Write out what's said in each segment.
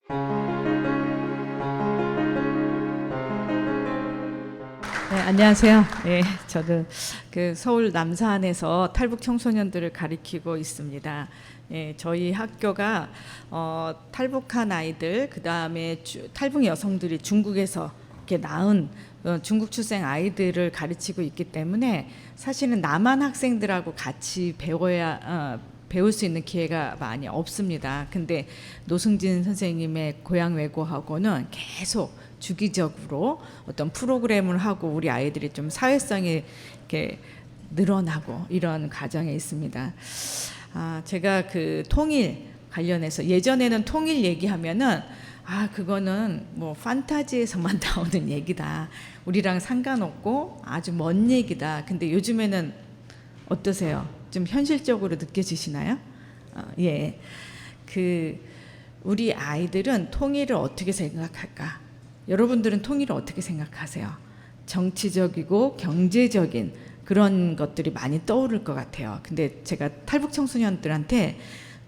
네, 안녕하세요. 저는 서울 남산에서 탈북 청소년들을 가리키고 있습니다. 저희 학교가 탈북한 아이들, 그 다음에 탈북 여성들이 중국에서 이렇게 낳은 중국 출생 아이들을 가르치고 있기 때문에 사실은 남한 학생들하고 같이 배울 수 있는 기회가 많이 없습니다. 근데 노승진 선생님의 고향 외고하고는 계속 주기적으로 어떤 프로그램을 하고 우리 아이들이 좀 사회성이 이렇게 늘어나고 이런 과정에 있습니다. 제가 통일 관련해서 예전에는 통일 얘기하면은 그거는 뭐 판타지에서만 나오는 얘기다. 우리랑 상관없고 아주 먼 얘기다. 근데 요즘에는 어떠세요? 좀 현실적으로 느껴지시나요? 예. 우리 아이들은 통일을 어떻게 생각할까? 여러분들은 통일을 어떻게 생각하세요? 정치적이고 경제적인 그런 것들이 많이 떠오를 것 같아요. 근데 제가 탈북 청소년들한테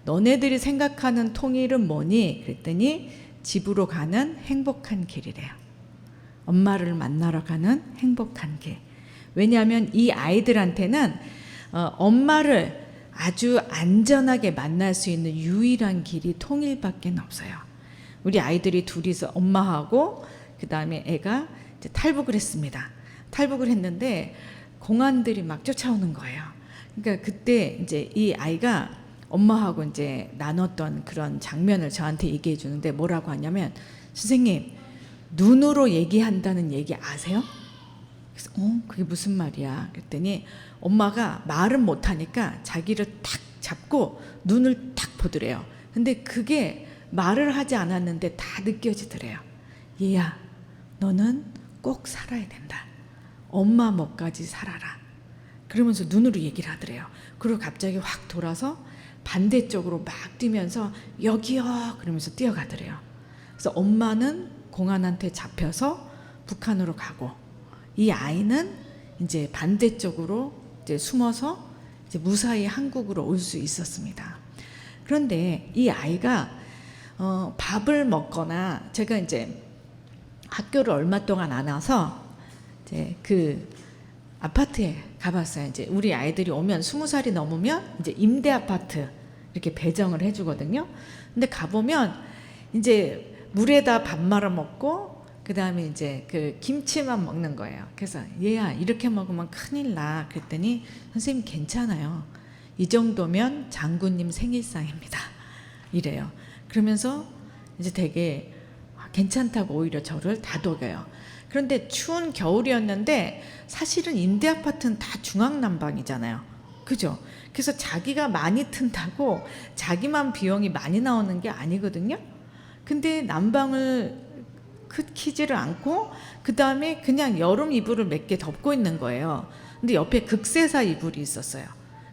너네들이 생각하는 통일은 뭐니? 그랬더니 집으로 가는 행복한 길이래요. 엄마를 만나러 가는 행복한 길. 왜냐하면 이 아이들한테는 엄마를 아주 안전하게 만날 수 있는 유일한 길이 통일밖에 없어요. 우리 아이들이 둘이서 엄마하고 그 다음에 애가 이제 탈북을 했습니다. 탈북을 했는데 공안들이 막 쫓아오는 거예요. 그러니까 그때 이제 이 아이가 엄마하고 이제 나눴던 그런 장면을 저한테 얘기해 주는데 뭐라고 하냐면, 선생님, 눈으로 얘기한다는 얘기 아세요? 그래서 그게 무슨 말이야? 그랬더니 엄마가 말은 못하니까 자기를 탁 잡고 눈을 탁 보더래요. 근데 그게 말을 하지 않았는데 다 느껴지더래요. 얘야, 너는 꼭 살아야 된다. 엄마 몫까지 살아라. 그러면서 눈으로 얘기를 하더래요. 그리고 갑자기 확 돌아서 반대쪽으로 막 뛰면서 여기요 그러면서 뛰어가더래요. 그래서 엄마는 공안한테 잡혀서 북한으로 가고 이 아이는 이제 반대쪽으로 이제 숨어서 이제 무사히 한국으로 올 수 있었습니다. 그런데 이 아이가 밥을 먹거나, 제가 이제 학교를 얼마 동안 안 와서 이제 아파트에 가봤어요. 이제 우리 아이들이 오면 20살이 넘으면 이제 임대 아파트 이렇게 배정을 해주거든요. 근데 가보면 이제 물에다 밥 말아 먹고 그 다음에 이제 김치만 먹는 거예요. 그래서 얘야, 이렇게 먹으면 큰일 나. 그랬더니 선생님 괜찮아요. 이 정도면 장군님 생일상입니다. 이래요. 그러면서 이제 되게 괜찮다고 오히려 저를 다독여요. 그런데 추운 겨울이었는데 사실은 임대 아파트는 다 중앙난방이잖아요. 그죠? 그래서 자기가 많이 튼다고 자기만 비용이 많이 나오는 게 아니거든요. 근데 난방을 키지를 않고 그 다음에 그냥 여름 이불을 몇 개 덮고 있는 거예요. 근데 옆에 극세사 이불이 있었어요.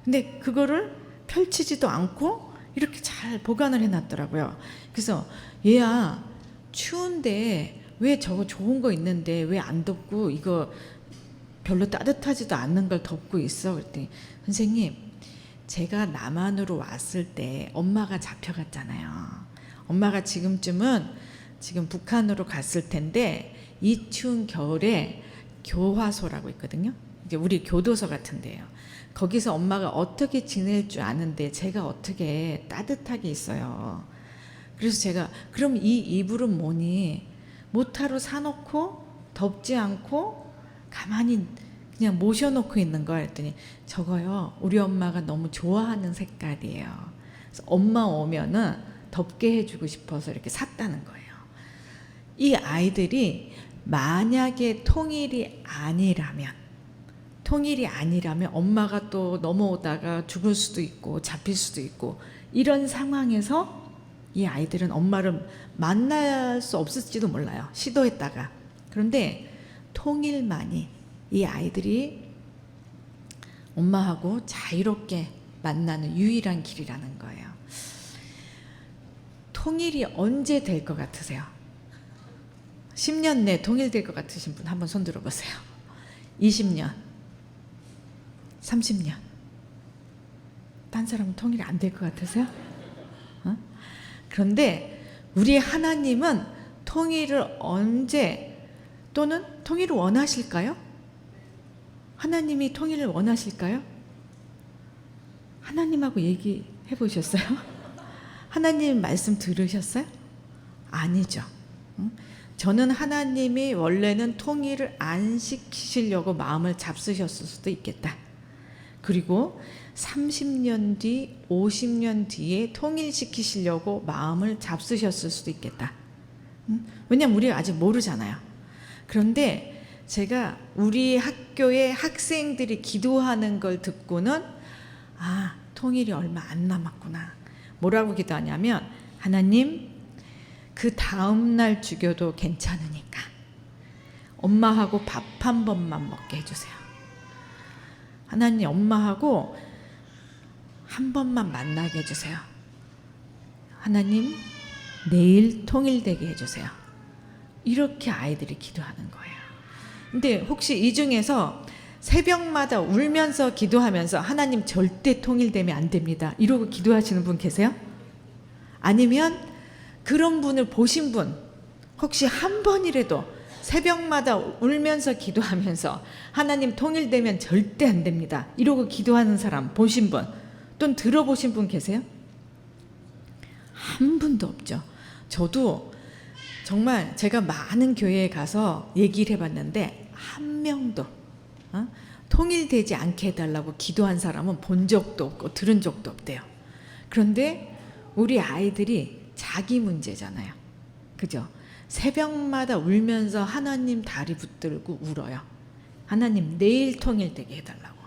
근데 그거를 펼치지도 않고 이렇게 잘 보관을 해놨더라고요. 그래서 얘야, 추운데 왜 저거 좋은 거 있는데 왜 안 덮고 이거 별로 따뜻하지도 않는 걸 덮고 있어? 그랬더니 선생님, 제가 남한으로 왔을 때 엄마가 잡혀갔잖아요. 엄마가 지금쯤은 지금 북한으로 갔을 텐데 이 추운 겨울에 교화소라고 있거든요. 이제 우리 교도소 같은데요. 거기서 엄마가 어떻게 지낼 줄 아는데 제가 어떻게 따뜻하게 있어요. 그래서 제가 그럼 이 이불은 뭐니? 모타로 사놓고 덥지 않고 가만히 그냥 모셔놓고 있는 거 했더니 저거요, 우리 엄마가 너무 좋아하는 색깔이에요. 그래서 엄마 오면은 덥게 해주고 싶어서 이렇게 샀다는 거예요. 이 아이들이 만약에 통일이 아니라면 엄마가 또 넘어오다가 죽을 수도 있고 잡힐 수도 있고 이런 상황에서 이 아이들은 엄마를 만날 수 없을지도 몰라요. 시도했다가. 그런데 통일만이 이 아이들이 엄마하고 자유롭게 만나는 유일한 길이라는 거예요. 통일이 언제 될 것 같으세요? 10년 내 통일될 것 같으신 분 한번 손 들어보세요. 20년, 30년. 딴 사람은 통일이 안 될 것 같으세요? 그런데 우리 하나님은 통일을 언제 또는 통일을 원하실까요? 하나님이 통일을 원하실까요? 하나님하고 얘기해 보셨어요? 하나님 말씀 들으셨어요? 아니죠. 저는 하나님이 원래는 통일을 안 시키시려고 마음을 잡수셨을 수도 있겠다. 그리고 30년 뒤, 50년 뒤에 통일시키시려고 마음을 잡수셨을 수도 있겠다. 왜냐면 우리가 아직 모르잖아요. 그런데 제가 우리 학교의 학생들이 기도하는 걸 듣고는 통일이 얼마 안 남았구나. 뭐라고 기도하냐면, 하나님, 그 다음날 죽여도 괜찮으니까 엄마하고 밥 한 번만 먹게 해주세요. 하나님, 엄마하고 한 번만 만나게 해주세요. 하나님, 내일 통일되게 해주세요. 이렇게 아이들이 기도하는 거예요. 근데 혹시 이 중에서 새벽마다 울면서 기도하면서 하나님 절대 통일되면 안 됩니다, 이러고 기도하시는 분 계세요? 아니면 그런 분을 보신 분, 혹시 한 번이라도 새벽마다 울면서 기도하면서 하나님 통일되면 절대 안 됩니다, 이러고 기도하는 사람 보신 분 또는 들어보신 분 계세요? 한 분도 없죠. 저도 정말 제가 많은 교회에 가서 얘기를 해봤는데 한 명도 통일되지 않게 해달라고 기도한 사람은 본 적도 없고 들은 적도 없대요. 그런데 우리 아이들이 자기 문제잖아요. 그죠? 새벽마다 울면서 하나님 다리 붙들고 울어요. 하나님, 내일 통일되게 해달라고.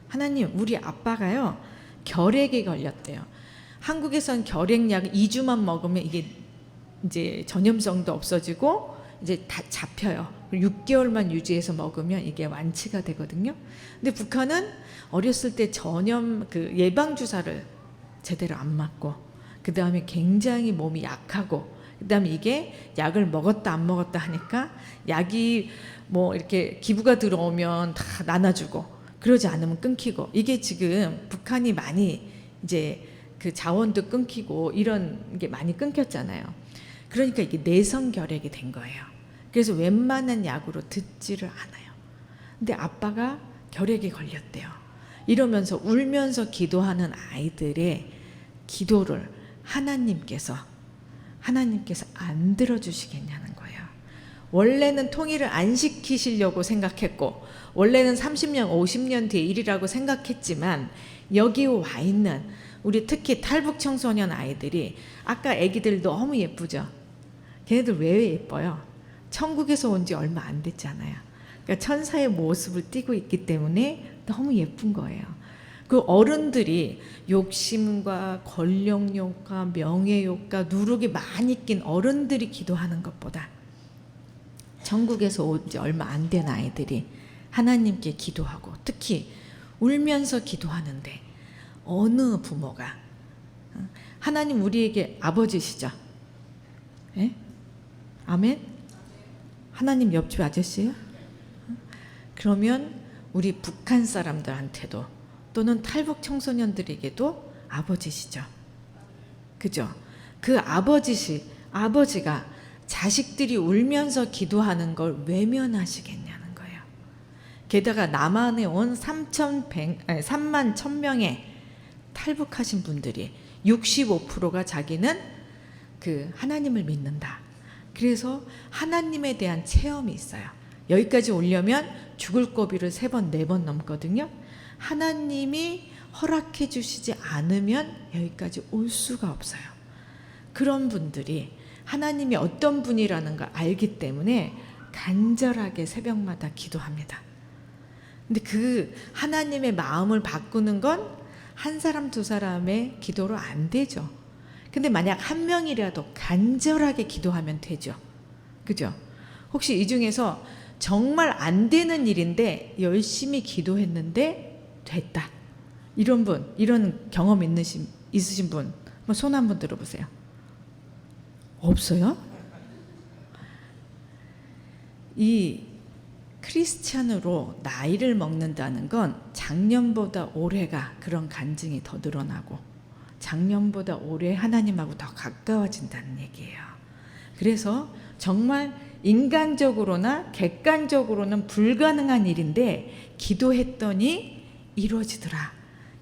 하나님, 우리 아빠가요 결핵에 걸렸대요. 한국에선 결핵약 2주만 먹으면 이게 이제 전염성도 없어지고 이제 다 잡혀요. 6개월만 유지해서 먹으면 이게 완치가 되거든요. 근데 북한은 어렸을 때 전염 예방 주사를 제대로 안 맞고, 그 다음에 굉장히 몸이 약하고, 그 다음에 이게 약을 먹었다 안 먹었다 하니까 약이 뭐 이렇게 기부가 들어오면 다 나눠주고, 그러지 않으면 끊기고, 이게 지금 북한이 많이 이제 그 자원도 끊기고 이런 게 많이 끊겼잖아요. 그러니까 이게 내성 결핵이 된 거예요. 그래서 웬만한 약으로 듣지를 않아요. 근데 아빠가 결핵에 걸렸대요. 이러면서 울면서 기도하는 아이들의 기도를 하나님께서 안 들어주시겠냐는 거예요. 원래는 통일을 안 시키시려고 생각했고, 원래는 30년, 50년 뒤의 일이라고 생각했지만, 여기 와 있는 우리 특히 탈북 청소년 아이들이, 아까 애기들 너무 예쁘죠? 걔네들 왜 예뻐요? 천국에서 온 지 얼마 안 됐잖아요. 그러니까 천사의 모습을 띠고 있기 때문에 너무 예쁜 거예요. 그 어른들이 욕심과 권력욕과 명예욕과 누룩이 많이 낀 어른들이 기도하는 것보다 천국에서 온 지 얼마 안 된 아이들이 하나님께 기도하고, 특히 울면서 기도하는데, 어느 부모가, 하나님 우리에게 아버지시죠? 예? 아멘? 하나님 옆집 아저씨예요? 그러면 우리 북한 사람들한테도 또는 탈북 청소년들에게도 아버지시죠. 그죠? 그 아버지가 자식들이 울면서 기도하는 걸 외면하시겠냐는 거예요. 게다가 남한에 온 3만 1,000명의 탈북하신 분들이 65%가 자기는 그 하나님을 믿는다. 그래서 하나님에 대한 체험이 있어요. 여기까지 오려면 죽을 고비를 3번, 4번 넘거든요. 하나님이 허락해 주시지 않으면 여기까지 올 수가 없어요. 그런 분들이 하나님이 어떤 분이라는 걸 알기 때문에 간절하게 새벽마다 기도합니다. 근데 그 하나님의 마음을 바꾸는 건 한 사람, 두 사람의 기도로 안 되죠. 근데 만약 한 명이라도 간절하게 기도하면 되죠. 그죠? 혹시 이 중에서 정말 안 되는 일인데 열심히 기도했는데 됐다, 이런 분, 이런 경험 있으신 분, 손 한번 들어보세요. 없어요? 이 크리스찬으로 나이를 먹는다는 건 작년보다 올해가 그런 간증이 더 늘어나고, 작년보다 올해 하나님하고 더 가까워진다는 얘기예요. 그래서 정말 인간적으로나 객관적으로는 불가능한 일인데 기도했더니 이루어지더라.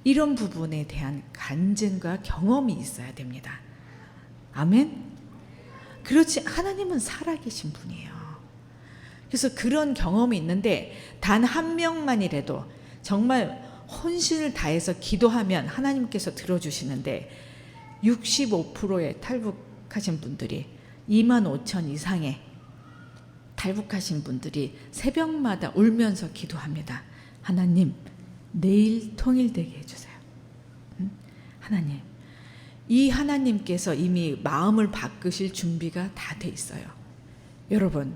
이런 부분에 대한 간증과 경험이 있어야 됩니다. 아멘? 그렇지, 하나님은 살아계신 분이에요. 그래서 그런 경험이 있는데 단 한 명만이라도 정말 혼신을 다해서 기도하면 하나님께서 들어주시는데 65%의 탈북하신 분들이 25,000 이상의 탈북하신 분들이 새벽마다 울면서 기도합니다. 하나님, 내일 통일되게 해주세요. 하나님, 이 하나님께서 이미 마음을 바꾸실 준비가 다 돼 있어요. 여러분,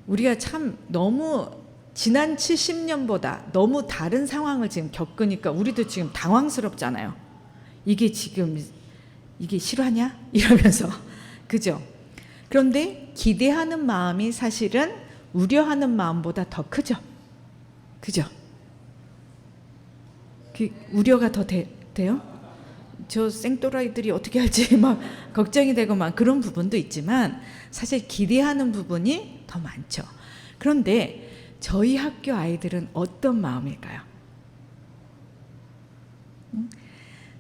우리가 참 너무 지난 70년보다 너무 다른 상황을 지금 겪으니까 우리도 지금 당황스럽잖아요. 이게 지금 이게 실화냐? 이러면서 그죠? 그런데 기대하는 마음이 사실은 우려하는 마음보다 더 크죠. 그죠? 우려가 더 돼요? 저 생또라이들이 어떻게 할지 막 걱정이 되고 막 그런 부분도 있지만 사실 기대하는 부분이 더 많죠. 그런데 저희 학교 아이들은 어떤 마음일까요?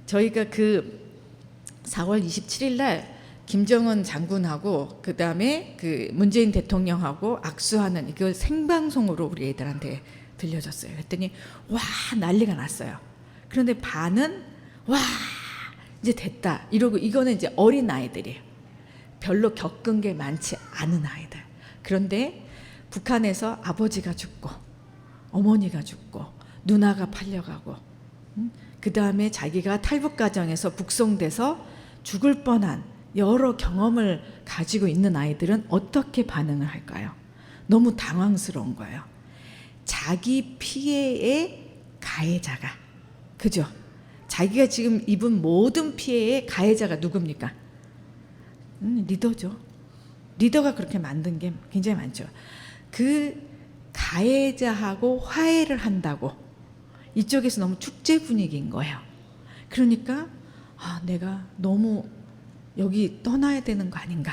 저희가 그 4월 27일 날 김정은 장군하고 그 다음에 그 문재인 대통령하고 악수하는 이거 생방송으로 우리 애들한테 들려줬어요. 그랬더니 와 난리가 났어요. 그런데 반은 와 이제 됐다 이러고, 이거는 이제 어린 아이들이에요. 별로 겪은 게 많지 않은 아이들. 그런데 북한에서 아버지가 죽고 어머니가 죽고 누나가 팔려가고 그 다음에 자기가 탈북 과정에서 북송돼서 죽을 뻔한 여러 경험을 가지고 있는 아이들은 어떻게 반응을 할까요? 너무 당황스러운 거예요. 자기 피해의 가해자가, 그죠? 자기가 지금 입은 모든 피해의 가해자가 누굽니까? 리더죠. 리더가 그렇게 만든 게 굉장히 많죠. 그 가해자하고 화해를 한다고 이쪽에서 너무 축제 분위기인 거예요. 그러니까 내가 너무 여기 떠나야 되는 거 아닌가.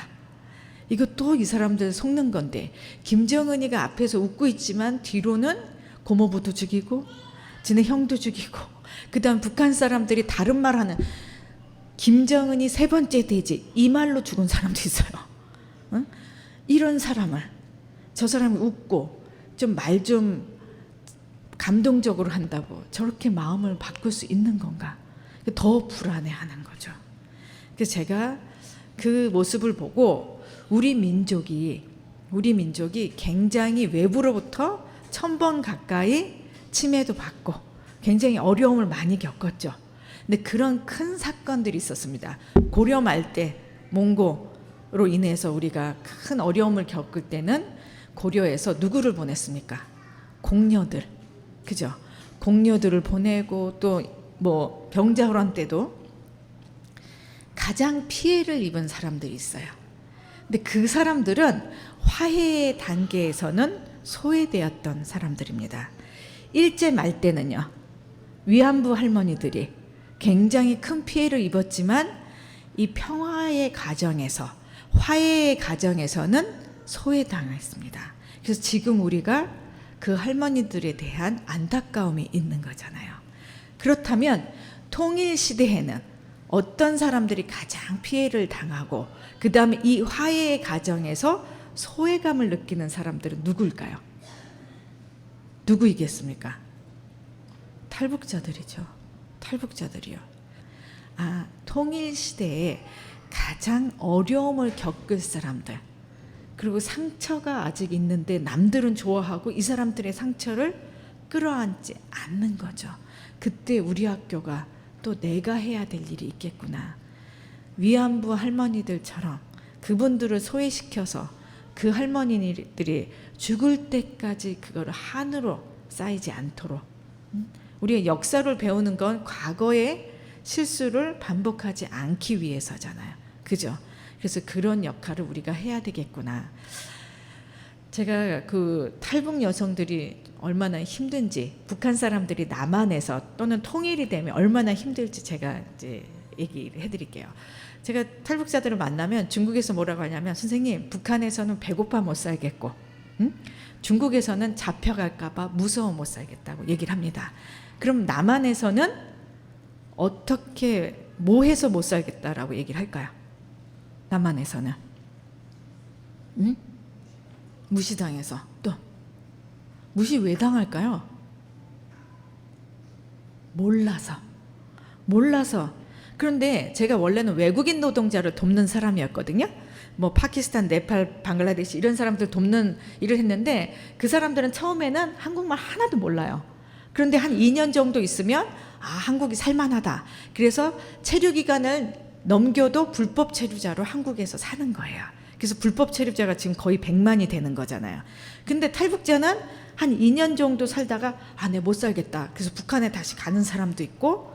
이거 또 이 사람들 속는 건데, 김정은이가 앞에서 웃고 있지만 뒤로는 고모부도 죽이고 지네 형도 죽이고 그 다음 북한 사람들이 다른 말 하는 김정은이 세 번째 돼지 이 말로 죽은 사람도 있어요. 응? 이런 사람을 저 사람이 웃고 좀 말 좀 감동적으로 한다고 저렇게 마음을 바꿀 수 있는 건가? 더 불안해하는 거죠. 그래서 제가 그 모습을 보고 우리 민족이 굉장히 외부로부터 1000번 가까이 침해도 받고 굉장히 어려움을 많이 겪었죠. 근데 그런 큰 사건들이 있었습니다. 고려 말 때 몽고로 인해서 우리가 큰 어려움을 겪을 때는 고려에서 누구를 보냈습니까? 공녀들, 그죠? 공녀들을 보내고 또 뭐 병자호란 때도 가장 피해를 입은 사람들이 있어요. 근데 그 사람들은 화해의 단계에서는 소외되었던 사람들입니다. 일제 말 때는요, 위안부 할머니들이 굉장히 큰 피해를 입었지만 이 평화의 과정에서, 화해의 과정에서는 소외당했습니다. 그래서 지금 우리가 그 할머니들에 대한 안타까움이 있는 거잖아요. 그렇다면 통일 시대에는 어떤 사람들이 가장 피해를 당하고 그 다음에 이 화해의 과정에서 소외감을 느끼는 사람들은 누구일까요? 누구이겠습니까? 탈북자들이죠. 탈북자들이요. 통일 시대에 가장 어려움을 겪을 사람들, 그리고 상처가 아직 있는데 남들은 좋아하고 이 사람들의 상처를 끌어안지 않는 거죠. 그때 우리 학교가 또 내가 해야 될 일이 있겠구나. 위안부 할머니들처럼 그분들을 소외시켜서 그 할머니들이 죽을 때까지 그거를 한으로 쌓이지 않도록, 우리가 역사를 배우는 건 과거의 실수를 반복하지 않기 위해서잖아요. 그죠? 그래서 그런 역할을 우리가 해야 되겠구나. 제가 그 탈북 여성들이 얼마나 힘든지, 북한 사람들이 남한에서 또는 통일이 되면 얼마나 힘들지 제가 이제 얘기를 해드릴게요. 제가 탈북자들을 만나면 중국에서 뭐라고 하냐면, 선생님 북한에서는 배고파 못 살겠고, 응? 중국에서는 잡혀갈까봐 무서워 못 살겠다고 얘기를 합니다. 그럼 남한에서는 어떻게 뭐 해서 못 살겠다라고 얘기를 할까요? 남한에서는 응? 무시당해서. 또 무시 왜 당할까요? 몰라서. 그런데 제가 원래는 외국인 노동자를 돕는 사람이었거든요. 뭐 파키스탄, 네팔, 방글라데시 이런 사람들 돕는 일을 했는데, 그 사람들은 처음에는 한국말 하나도 몰라요. 그런데 한 2년 정도 있으면 한국이 살만하다. 그래서 체류 기간을 넘겨도 불법 체류자로 한국에서 사는 거예요. 그래서 불법 체류자가 지금 거의 100만이 되는 거잖아요. 근데 탈북자는 한 2년 정도 살다가 내 못 살겠다. 그래서 북한에 다시 가는 사람도 있고,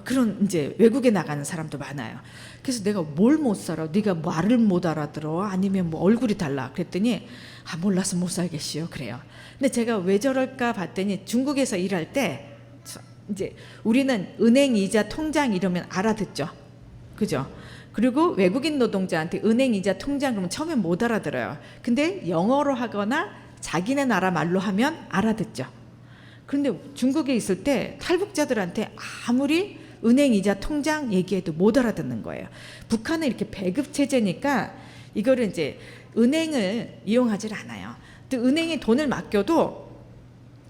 그런 이제 외국에 나가는 사람도 많아요. 그래서 내가 뭘 못 살아? 네가 말을 못 알아들어? 아니면 뭐 얼굴이 달라? 그랬더니 몰라서 못 살겠시요. 그래요. 근데 제가 왜 저럴까 봤더니, 중국에서 일할 때 이제 우리는 은행 이자 통장 이러면 알아듣죠. 그죠? 그리고 외국인 노동자한테 은행 이자 통장 그러면 처음엔 못 알아들어요. 근데 영어로 하거나 자기네 나라 말로 하면 알아듣죠. 그런데 중국에 있을 때 탈북자들한테 아무리 은행 이자 통장 얘기해도 못 알아듣는 거예요. 북한은 이렇게 배급 체제니까 이거를 이제 은행을 이용하질 않아요. 또 은행에 돈을 맡겨도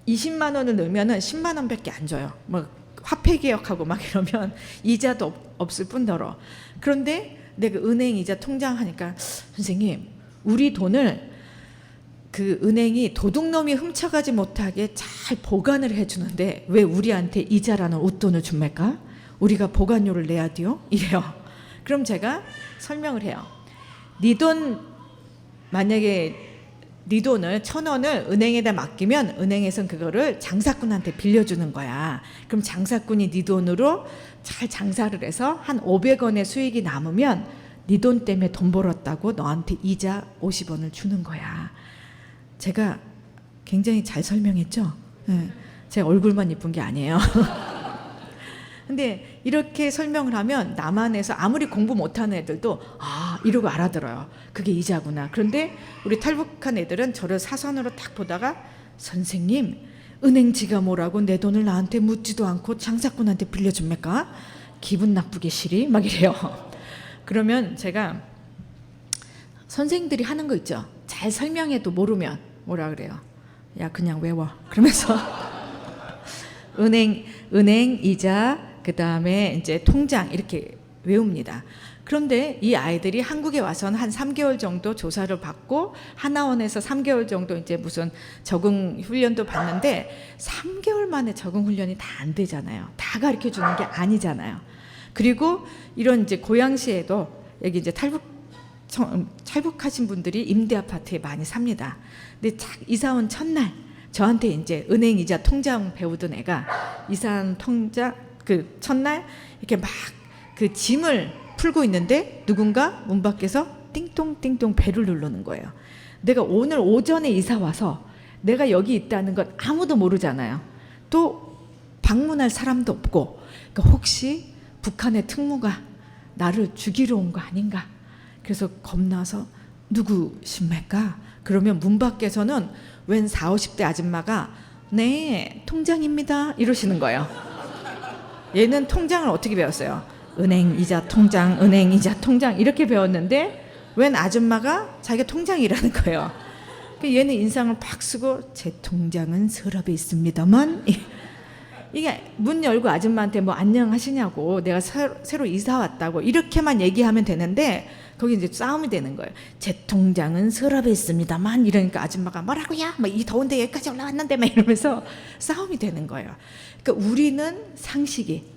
20만 원을 넣으면은 10만 원밖에 안 줘요. 뭐 화폐 개혁하고 막 이러면 이자도 없을 뿐더러. 그런데 내가 은행 이자 통장 하니까, 선생님 우리 돈을 그 은행이 도둑놈이 훔쳐가지 못하게 잘 보관을 해주는데 왜 우리한테 이자라는 웃돈을 줍니까? 우리가 보관료를 내야 돼요? 이래요. 그럼 제가 설명을 해요. 네 돈, 만약에 네 돈을 1,000원을 은행에다 맡기면 은행에선 그거를 장사꾼한테 빌려주는 거야. 그럼 장사꾼이 네 돈으로 잘 장사를 해서 한 500원의 수익이 남으면 네 돈 때문에 돈 벌었다고 너한테 이자 50원을 주는 거야. 제가 굉장히 잘 설명했죠? 네. 제 얼굴만 이쁜 게 아니에요. 근데 이렇게 설명을 하면 남한에서 아무리 공부 못하는 애들도 이러고 알아들어요. 그게 이자구나. 그런데 우리 탈북한 애들은 저를 사선으로 딱 보다가, 선생님 은행지가 뭐라고 내 돈을 나한테 묻지도 않고 장사꾼한테 빌려줍니까? 기분 나쁘게 시리? 막 이래요. 그러면 제가 선생님들이 하는 거 있죠. 잘 설명해도 모르면 뭐라 그래요? 야 그냥 외워. 그러면서 은행 이자, 그 다음에 이제 통장 이렇게 외웁니다. 그런데 이 아이들이 한국에 와서는 한 3개월 정도 조사를 받고 하나원에서 3개월 정도 이제 무슨 적응 훈련도 받는데 3개월 만에 적응 훈련이 다 안 되잖아요. 다 가르쳐 주는 게 아니잖아요. 그리고 이런 이제 고양시에도 여기 이제 탈북하신 분들이 임대 아파트에 많이 삽니다. 근데 이사 온 첫날 저한테 이제 은행 이자 통장 배우던 애가 이사 통장 그 첫날 이렇게 막 그 짐을 풀고 있는데 누군가 문 밖에서 띵동띵동 벨을 누르는 거예요. 내가 오늘 오전에 이사 와서 내가 여기 있다는 건 아무도 모르잖아요. 또 방문할 사람도 없고, 그러니까 혹시 북한의 특무가 나를 죽이러 온 거 아닌가. 그래서 겁나서 누구십니까? 그러면 문 밖에서는 웬 40, 50대 아줌마가 네 통장입니다 이러시는 거예요. 얘는 통장을 어떻게 배웠어요? 은행 이자 통장, 은행 이자 통장 이렇게 배웠는데 웬 아줌마가 자기가 통장이라는 거예요. 얘는 인상을 팍 쓰고 제 통장은 서랍에 있습니다만, 이게 문 열고 아줌마한테 뭐 안녕하시냐고, 내가 새로 이사 왔다고 이렇게만 얘기하면 되는데 거기 이제 싸움이 되는 거예요. 제 통장은 서랍에 있습니다만 이러니까 아줌마가 뭐라고요? 막 이 더운데 여기까지 올라왔는데 막 이러면서 싸움이 되는 거예요. 그러니까 우리는 상식이,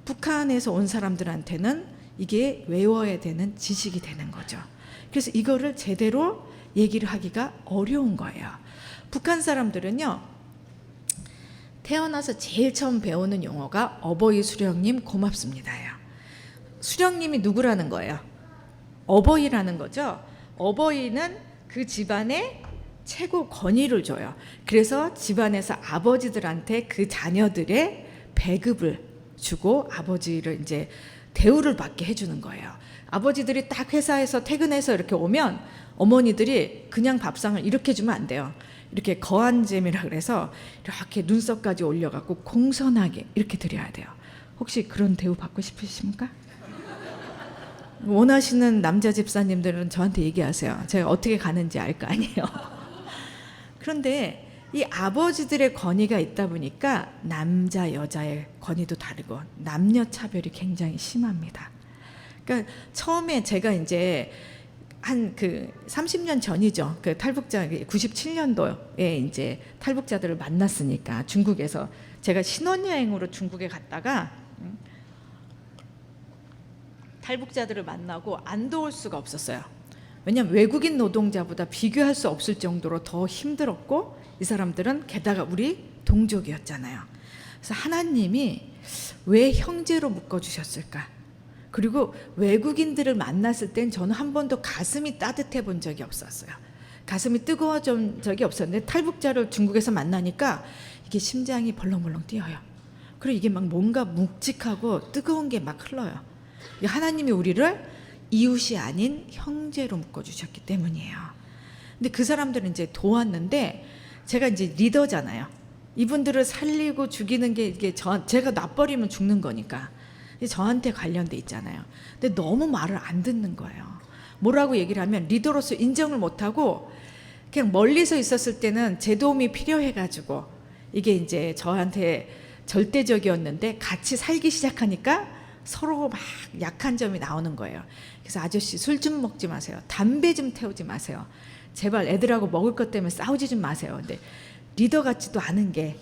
북한에서 온 사람들한테는 이게 외워야 되는 지식이 되는 거죠. 그래서 이거를 제대로 얘기를 하기가 어려운 거예요. 북한 사람들은요, 태어나서 제일 처음 배우는 용어가 어버이 수령님 고맙습니다예요. 수령님이 누구라는 거예요? 어버이라는 거죠. 어버이는 그 집안의 최고 권위를 줘요. 그래서 집안에서 아버지들한테 그 자녀들의 배급을 주고 아버지를 이제 대우를 받게 해주는 거예요. 아버지들이 딱 회사에서 퇴근해서 이렇게 오면 어머니들이 그냥 밥상을 이렇게 주면 안 돼요. 이렇게 거한잼이라 그래서 이렇게 눈썹까지 올려갖고 공손하게 이렇게 드려야 돼요. 혹시 그런 대우 받고 싶으십니까? 원하시는 남자 집사님들은 저한테 얘기하세요. 제가 어떻게 가는지 알 거 아니에요. 그런데 이 아버지들의 권위가 있다 보니까 남자 여자의 권위도 다르고 남녀 차별이 굉장히 심합니다. 그러니까 처음에 제가 이제 한 그 30년 전이죠. 그 탈북자 97년도에 이제 탈북자들을 만났으니까 중국에서 제가 신혼여행으로 중국에 갔다가 탈북자들을 만나고 안 도울 수가 없었어요. 왜냐하면 외국인 노동자보다 비교할 수 없을 정도로 더 힘들었고 이 사람들은 게다가 우리 동족이었잖아요. 그래서 하나님이 왜 형제로 묶어주셨을까? 그리고 외국인들을 만났을 땐 저는 한 번도 가슴이 따뜻해 본 적이 없었어요. 가슴이 뜨거워진 적이 없었는데 탈북자를 중국에서 만나니까 이게 심장이 벌렁벌렁 뛰어요. 그리고 이게 막 뭔가 묵직하고 뜨거운 게 막 흘러요. 하나님이 우리를 이웃이 아닌 형제로 묶어주셨기 때문이에요. 근데 그 사람들은 이제 도왔는데 제가 이제 리더잖아요. 이분들을 살리고 죽이는 게 이게 제가 놔버리면 죽는 거니까 저한테 관련돼 있잖아요. 근데 너무 말을 안 듣는 거예요. 뭐라고 얘기를 하면 리더로서 인정을 못하고 그냥 멀리서 있었을 때는 제 도움이 필요해가지고 이게 이제 저한테 절대적이었는데 같이 살기 시작하니까 서로 막 약한 점이 나오는 거예요. 그래서 아저씨 술 좀 먹지 마세요. 담배 좀 태우지 마세요. 제발 애들하고 먹을 것 때문에 싸우지 좀 마세요. 근데 리더 같지도 않은 게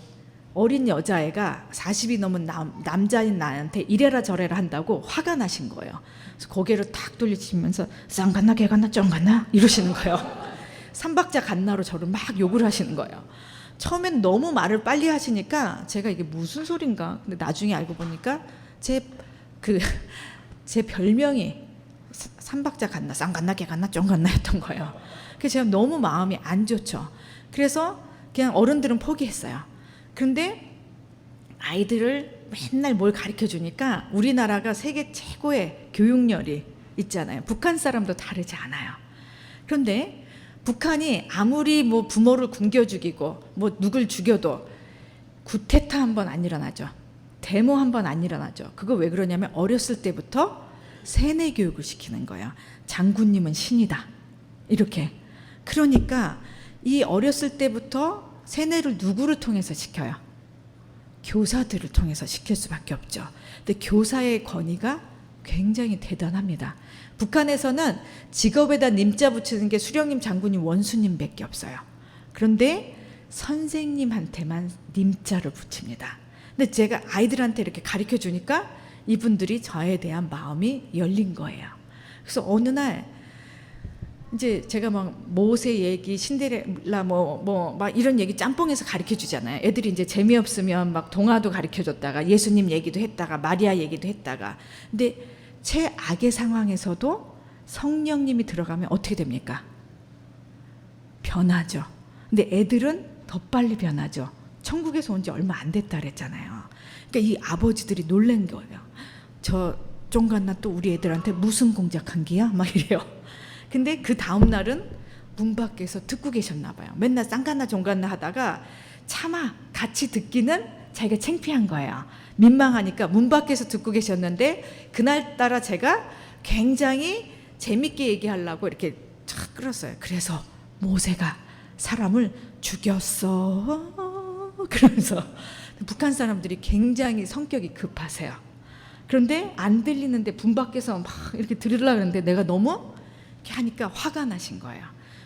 어린 여자애가 40이 넘은 남자인 나한테 이래라 저래라 한다고 화가 나신 거예요. 그래서 고개를 탁 돌리시면서 쌍 갔나 개 갔나 쩡 갔나 이러시는 거예요. 삼박자 갓나로 저를 막 욕을 하시는 거예요. 처음엔 너무 말을 빨리 하시니까 제가 이게 무슨 소린가. 근데 나중에 알고 보니까 제 별명이 삼박자 갔나 쌍 갔나 개 갔나 쩡 갔나 했던 거예요. 그래서 제가 너무 마음이 안 좋죠. 그래서 그냥 어른들은 포기했어요. 그런데 아이들을 맨날 뭘 가르쳐 주니까 우리나라가 세계 최고의 교육열이 있잖아요. 북한 사람도 다르지 않아요. 그런데 북한이 아무리 뭐 부모를 굶겨 죽이고 뭐 누굴 죽여도 구테타 한 번 안 일어나죠. 데모 한 번 안 일어나죠. 그거 왜 그러냐면 어렸을 때부터 세뇌 교육을 시키는 거예요. 장군님은 신이다. 이렇게. 그러니까 이 어렸을 때부터 세뇌를 누구를 통해서 시켜요? 교사들을 통해서 시킬 수밖에 없죠. 근데 교사의 권위가 굉장히 대단합니다. 북한에서는 직업에다 님자 붙이는 게 수령님, 장군님, 원수님밖에 없어요. 그런데 선생님한테만 님자를 붙입니다. 근데 제가 아이들한테 이렇게 가르쳐 주니까 이분들이 저에 대한 마음이 열린 거예요. 그래서 어느 날 이제 제가 막 모세 얘기, 신데렐라 막 이런 얘기 짬뽕해서 가르쳐 주잖아요. 애들이 이제 재미없으면 막 동화도 가르쳐 줬다가 예수님 얘기도 했다가 마리아 얘기도 했다가. 근데 최악의 상황에서도 성령님이 들어가면 어떻게 됩니까? 변하죠. 근데 애들은 더 빨리 변하죠. 천국에서 온 지 얼마 안 됐다 그랬잖아요. 그러니까 이 아버지들이 놀란 거예요. 저 쫑갔나 또 우리 애들한테 무슨 공작한 기야? 막 이래요. 근데 그 다음 날은 문 밖에서 듣고 계셨나 봐요. 맨날 쌍갔나 종갔나 하다가 차마 같이 듣기는 자기가 창피한 거예요. 민망하니까 문 밖에서 듣고 계셨는데 그날따라 제가 굉장히 재밌게 얘기하려고 이렇게 쫙 끌었어요. 그래서 모세가 사람을 죽였어. 그러면서 북한 사람들이 굉장히 성격이 급하세요. 그런데 안 들리는데 문 밖에서 막 이렇게 들으려고 하는데 내가 너무 이렇게 하니까 화가 나신 거예요.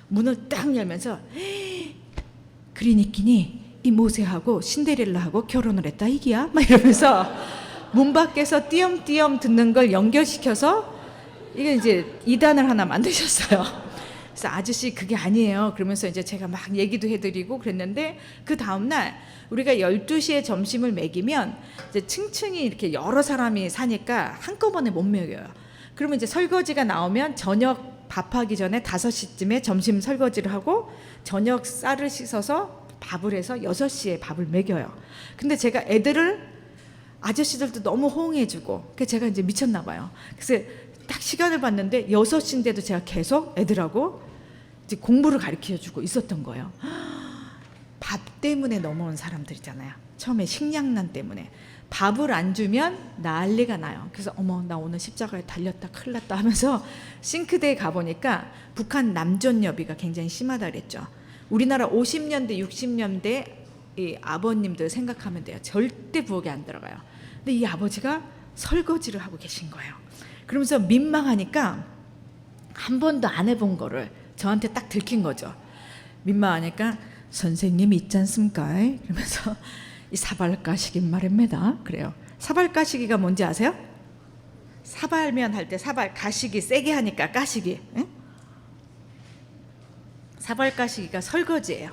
문을 딱 열면서 그러니끼니 이 모세하고 신데렐라하고 결혼을 했다 이기야? 막 이러면서 문 밖에서 띄엄띄엄 듣는 걸 연결시켜서 이게 이제 이단을 하나 만드셨어요. 그래서 아저씨 그게 아니에요. 그러면서 이제 제가 막 얘기도 해드리고 그랬는데 그 다음날 우리가 12시에 점심을 먹이면 이제 층층이 이렇게 여러 사람이 사니까 한꺼번에 못 먹여요. 그러면 이제 설거지가 나오면 저녁 밥하기 전에 5시쯤에 점심 설거지를 하고 저녁 쌀을 씻어서 밥을 해서 6시에 밥을 먹여요. 근데 제가 애들을 아저씨들도 너무 호응해주고 그래서 제가 이제 미쳤나 봐요. 그래서 딱 시간을 봤는데 6시인데도 제가 계속 애들하고 이제 공부를 가르쳐주고 있었던 거예요. 밥 때문에 넘어온 사람들이잖아요. 처음에 식량난 때문에 밥을 안 주면 난리가 나요. 그래서 어머 나 오늘 십자가에 달렸다 큰일 났다 하면서 싱크대에 가보니까 북한 남존여비가 굉장히 심하다 그랬죠. 우리나라 50년대 60년대 이 아버님들 생각하면 돼요. 절대 부엌에 안 들어가요. 근데 이 아버지가 설거지를 하고 계신 거예요. 그러면서 민망하니까 한 번도 안 해본 거를 저한테 딱 들킨 거죠. 민망하니까 선생님 있지 않습니까? 이러면서 이 사발가시기 말입니다. 그래요. 사발가시기가 뭔지 아세요? 사발면 할 때 사발 가시기 세게 하니까 가시기. 응? 사발가시기가 설거지예요.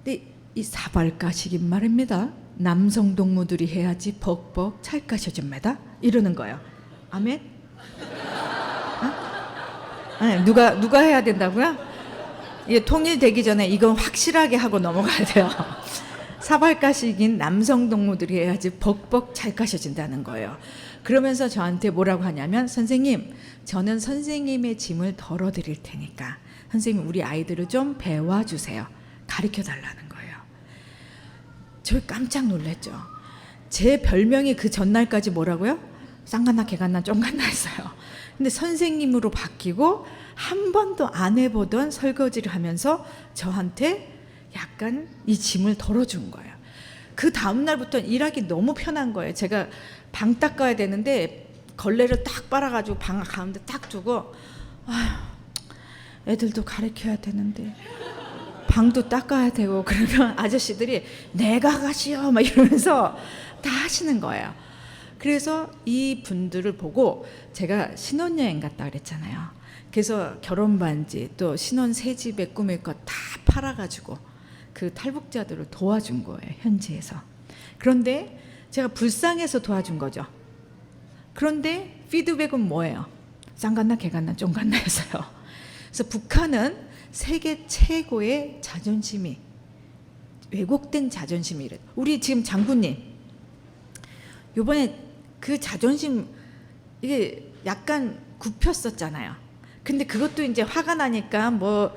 근데 이 사발가시기 말입니다. 남성 동무들이 해야지 벅벅 찰까셔집니다. 이러는 거예요. 아멘? 어? 아니, 누가 해야 된다고요? 이게 통일되기 전에 이건 확실하게 하고 넘어가야 돼요. 사발가식인 남성 동무들이 해야지 벅벅 찰까셔진다는 거예요. 그러면서 저한테 뭐라고 하냐면 선생님 저는 선생님의 짐을 덜어드릴 테니까 선생님 우리 아이들을 좀 배워주세요. 가르쳐달라는 거예요. 저 깜짝 놀랐죠. 제 별명이 그 전날까지 뭐라고요? 쌍간나 개간나 쫑간나 했어요. 근데 선생님으로 바뀌고 한 번도 안 해보던 설거지를 하면서 저한테 약간 이 짐을 덜어준 거예요. 그 다음날부터 일하기 너무 편한 거예요. 제가 방 닦아야 되는데 걸레를 딱 빨아가지고 방 가운데 딱 두고 아휴, 애들도 가르쳐야 되는데 방도 닦아야 되고 그러면 아저씨들이 내가 가시오 막 이러면서 다 하시는 거예요. 그래서 이 분들을 보고 제가 신혼여행 갔다 그랬잖아요. 그래서 결혼 반지 또 신혼 새 집에 꾸밀 것 다 팔아가지고 그 탈북자들을 도와준 거예요. 현지에서. 그런데 제가 불쌍해서 도와준 거죠. 그런데 피드백은 뭐예요? 쌍간나 개간나 쫑간나 해서요. 그래서 북한은 세계 최고의 자존심이 왜곡된 자존심이래. 우리 지금 장군님 요번에 그 자존심 이게 약간 굽혔었잖아요. 근데 그것도 이제 화가 나니까 뭐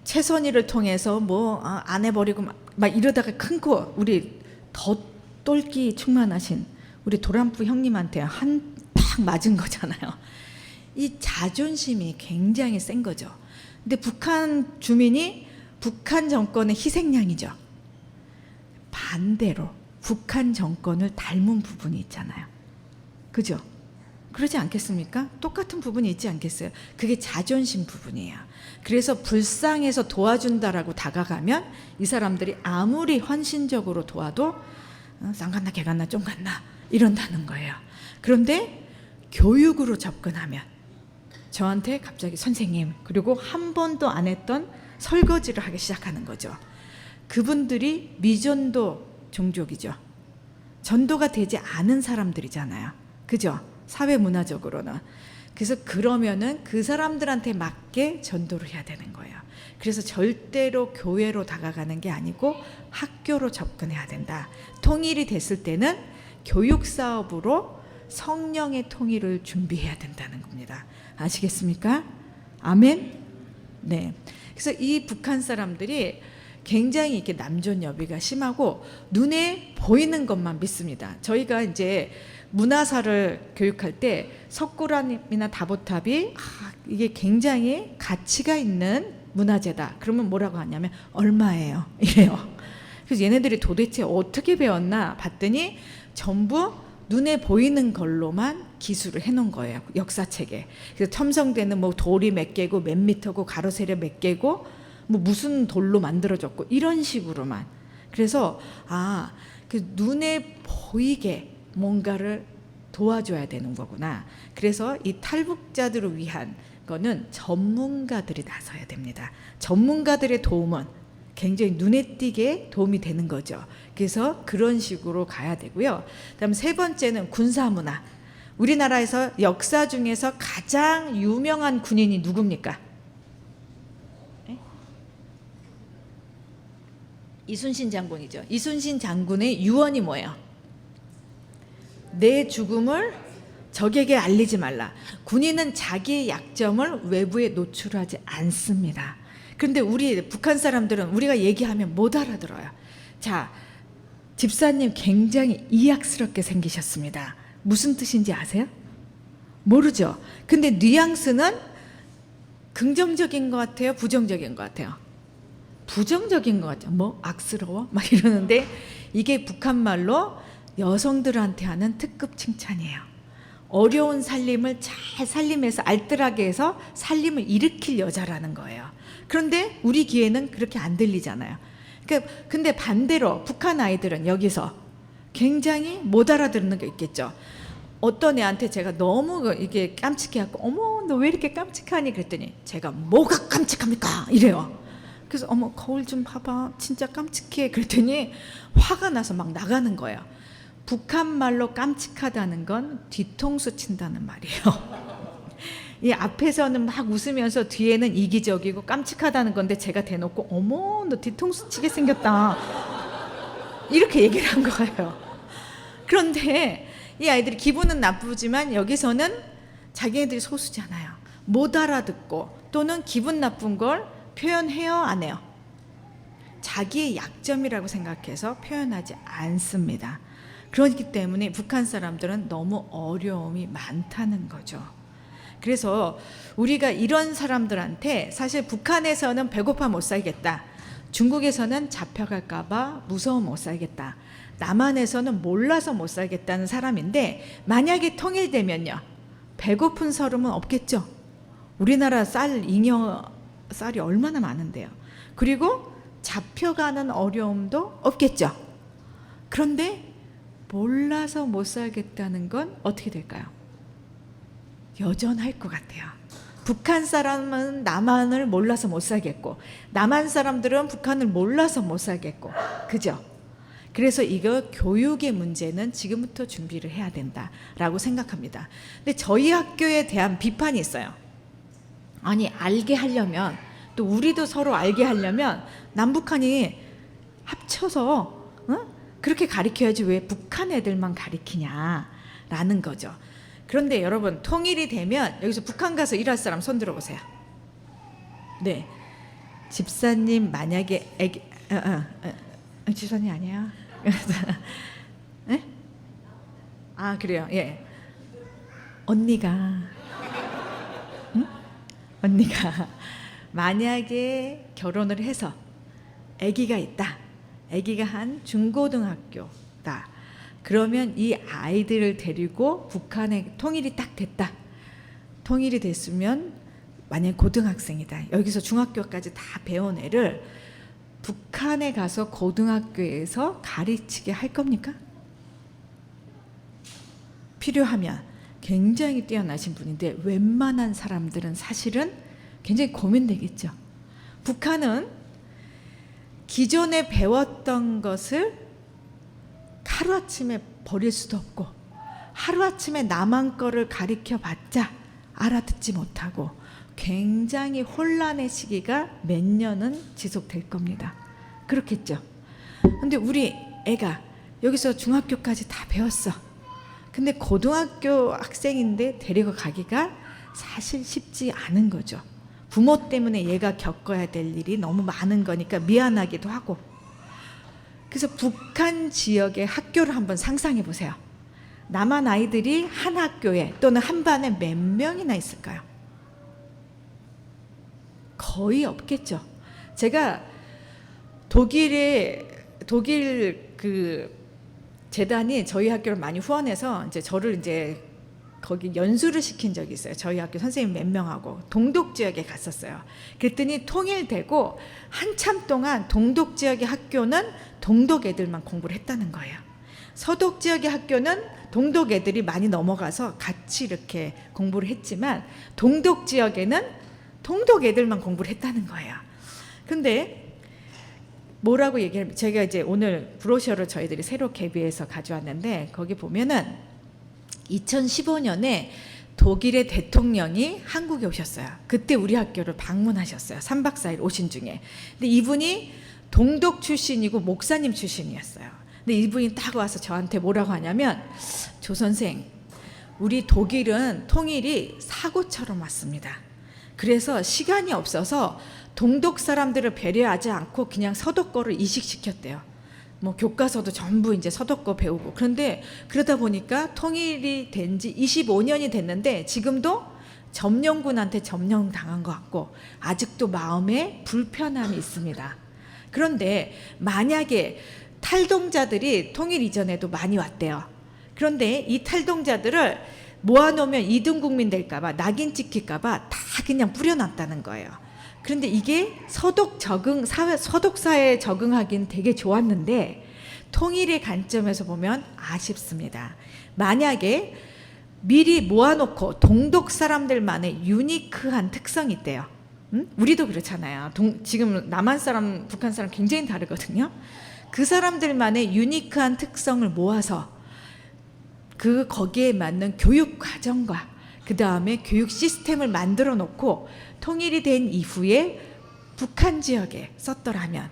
최선희를 통해서 뭐 안 해버리고 막 이러다가 큰 거 우리 더 똘끼 충만하신 우리 도란프 형님한테 한 팍 맞은 거잖아요. 이 자존심이 굉장히 센 거죠. 근데 북한 주민이 북한 정권의 희생양이죠. 반대로 북한 정권을 닮은 부분이 있잖아요. 그죠? 그러지 않겠습니까? 똑같은 부분이 있지 않겠어요? 그게 자존심 부분이에요. 그래서 불쌍해서 도와준다라고 다가가면 이 사람들이 아무리 헌신적으로 도와도 쌍간나 개간나 쫑간나 이런다는 거예요. 그런데 교육으로 접근하면 저한테 갑자기 선생님 그리고 한 번도 안 했던 설거지를 하기 시작하는 거죠. 그분들이 미전도 종족이죠. 전도가 되지 않은 사람들이잖아요. 그죠? 사회 문화적으로는. 그래서 그러면은 그 사람들한테 맞게 전도를 해야 되는 거예요. 그래서 절대로 교회로 다가가는 게 아니고 학교로 접근해야 된다. 통일이 됐을 때는 교육 사업으로 성령의 통일을 준비해야 된다는 겁니다. 아시겠습니까? 아멘? 네. 그래서 이 북한 사람들이 굉장히 이렇게 남존여비가 심하고 눈에 보이는 것만 믿습니다. 저희가 이제 문화사를 교육할 때 석굴암이나 다보탑이 이게 굉장히 가치가 있는 문화재다. 그러면 뭐라고 하냐면 얼마예요? 이래요. 그래서 얘네들이 도대체 어떻게 배웠나 봤더니 전부 눈에 보이는 걸로만 기술을 해놓은 거예요. 역사책에. 그래서 첨성대는 뭐 돌이 몇 개고 몇 미터고 가로세로 몇 개고 뭐 무슨 돌로 만들어졌고 이런 식으로만. 그래서 그 눈에 보이게 뭔가를 도와줘야 되는 거구나. 그래서 이 탈북자들을 위한 거는 전문가들이 나서야 됩니다. 전문가들의 도움은 굉장히 눈에 띄게 도움이 되는 거죠. 그래서 그런 식으로 가야 되고요. 그다음 세 번째는 군사문화. 우리나라에서 역사 중에서 가장 유명한 군인이 누굽니까? 네? 이순신 장군이죠. 이순신 장군의 유언이 뭐예요? 내 죽음을 적에게 알리지 말라. 군인은 자기의 약점을 외부에 노출하지 않습니다. 그런데 우리 북한 사람들은 우리가 얘기하면 못 알아들어요. 자, 집사님 굉장히 이악스럽게 생기셨습니다. 무슨 뜻인지 아세요? 모르죠. 근데 뉘앙스는 긍정적인 것 같아요? 부정적인 것 같아요? 부정적인 것 같아요. 뭐 악스러워? 막 이러는데 이게 북한 말로 여성들한테 하는 특급 칭찬이에요. 어려운 살림을 잘 살림해서 알뜰하게 해서 살림을 일으킬 여자라는 거예요. 그런데 우리 귀에는 그렇게 안 들리잖아요. 근데 반대로 북한 아이들은 여기서 굉장히 못 알아듣는 게 있겠죠. 어떤 애한테 제가 너무 이게 깜찍해갖고 어머 너 왜 이렇게 깜찍하니 그랬더니 제가 뭐가 깜찍합니까 이래요. 그래서 어머 거울 좀 봐봐 진짜 깜찍해 그랬더니 화가 나서 막 나가는 거예요. 북한 말로 깜찍하다는 건 뒤통수 친다는 말이에요. 이 앞에서는 막 웃으면서 뒤에는 이기적이고 깜찍하다는 건데 제가 대놓고 어머 너 뒤통수 치게 생겼다 이렇게 얘기를 한 거예요. 그런데 이 아이들이 기분은 나쁘지만 여기서는 자기네들이 소수잖아요. 못 알아듣고 또는 기분 나쁜 걸 표현해요 안 해요? 자기의 약점이라고 생각해서 표현하지 않습니다. 그렇기 때문에 북한 사람들은 너무 어려움이 많다는 거죠. 그래서 우리가 이런 사람들한테 사실 북한에서는 배고파 못 살겠다. 중국에서는 잡혀갈까봐 무서워 못 살겠다. 남한에서는 몰라서 못 살겠다는 사람인데 만약에 통일되면요. 배고픈 서름은 없겠죠. 우리나라 잉여 쌀이 얼마나 많은데요. 그리고 잡혀가는 어려움도 없겠죠. 그런데 몰라서 못 살겠다는 건 어떻게 될까요? 여전할 것 같아요. 북한 사람은 남한을 몰라서 못 살겠고 남한 사람들은 북한을 몰라서 못 살겠고 그죠? 그래서 이거 교육의 문제는 지금부터 준비를 해야 된다라고 생각합니다. 근데 저희 학교에 대한 비판이 있어요. 아니 알게 하려면 또 우리도 서로 알게 하려면 남북한이 합쳐서 그렇게 가르쳐야지 왜 북한 애들만 가르치냐라는 거죠. 그런데 여러분 통일이 되면 여기서 북한 가서 일할 사람 손 들어보세요. 네, 집사님 만약에 애기 집사님 아니에요? 네? 아 그래요. 예. 언니가 응? 언니가 만약에 결혼을 해서 아기가 있다. 아기가 한 중고등학교다. 그러면 이 아이들을 데리고 북한에 통일이 딱 됐다. 통일이 됐으면 만약 고등학생이다. 여기서 중학교까지 다 배운 애를 북한에 가서 고등학교에서 가르치게 할 겁니까? 필요하면 굉장히 뛰어나신 분인데 웬만한 사람들은 사실은 굉장히 고민되겠죠. 북한은 기존에 배웠던 것을 하루아침에 버릴 수도 없고 하루아침에 남한 거를 가르쳐봤자 알아듣지 못하고 굉장히 혼란의 시기가 몇 년은 지속될 겁니다. 그렇겠죠. 근데 우리 애가 여기서 중학교까지 다 배웠어. 근데 고등학교 학생인데 데리고 가기가 사실 쉽지 않은 거죠. 부모 때문에 얘가 겪어야 될 일이 너무 많은 거니까 미안하기도 하고. 그래서 북한 지역의 학교를 한번 상상해 보세요. 남한 아이들이 한 학교에 또는 한 반에 몇 명이나 있을까요? 거의 없겠죠. 제가 독일 그 재단이 저희 학교를 많이 후원해서 이제 저를 이제 거기 연수를 시킨 적이 있어요. 저희 학교 선생님 몇 명하고 동독 지역에 갔었어요. 그랬더니 통일되고 한참 동안 동독 지역의 학교는 동독 애들만 공부를 했다는 거예요. 서독 지역의 학교는 동독 애들이 많이 넘어가서 같이 이렇게 공부를 했지만 동독 지역에는 동독 애들만 공부를 했다는 거예요. 근데 뭐라고 얘기하면 제가 이제 오늘 브로셔를 저희들이 새로 개비해서 가져왔는데 거기 보면은 2015년에 독일의 대통령이 한국에 오셨어요. 그때 우리 학교를 방문하셨어요. 3박 4일 오신 중에. 근데 이분이 동독 출신이고 목사님 출신이었어요. 근데 이분이 딱 와서 저한테 뭐라고 하냐면, 조 선생, 우리 독일은 통일이 사고처럼 왔습니다. 그래서 시간이 없어서 동독 사람들을 배려하지 않고 그냥 서독거를 이식시켰대요. 뭐 교과서도 전부 이제 서독거 배우고. 그런데 그러다 보니까 통일이 된 지 25년이 됐는데 지금도 점령군한테 점령당한 것 같고 아직도 마음에 불편함이 있습니다. 그런데 만약에 탈동자들이 통일 이전에도 많이 왔대요. 그런데 이 탈동자들을 모아놓으면 이등 국민 될까봐, 낙인 찍힐까봐 다 그냥 뿌려놨다는 거예요. 그런데 이게 서독 사회에 적응하기는 되게 좋았는데 통일의 관점에서 보면 아쉽습니다. 만약에 미리 모아놓고 동독 사람들만의 유니크한 특성이 있대요. 우리도 그렇잖아요. 지금 남한 사람, 북한 사람 굉장히 다르거든요. 그 사람들만의 유니크한 특성을 모아서 거기에 맞는 교육 과정과 그 다음에 교육 시스템을 만들어 놓고 통일이 된 이후에 북한 지역에 썼더라면,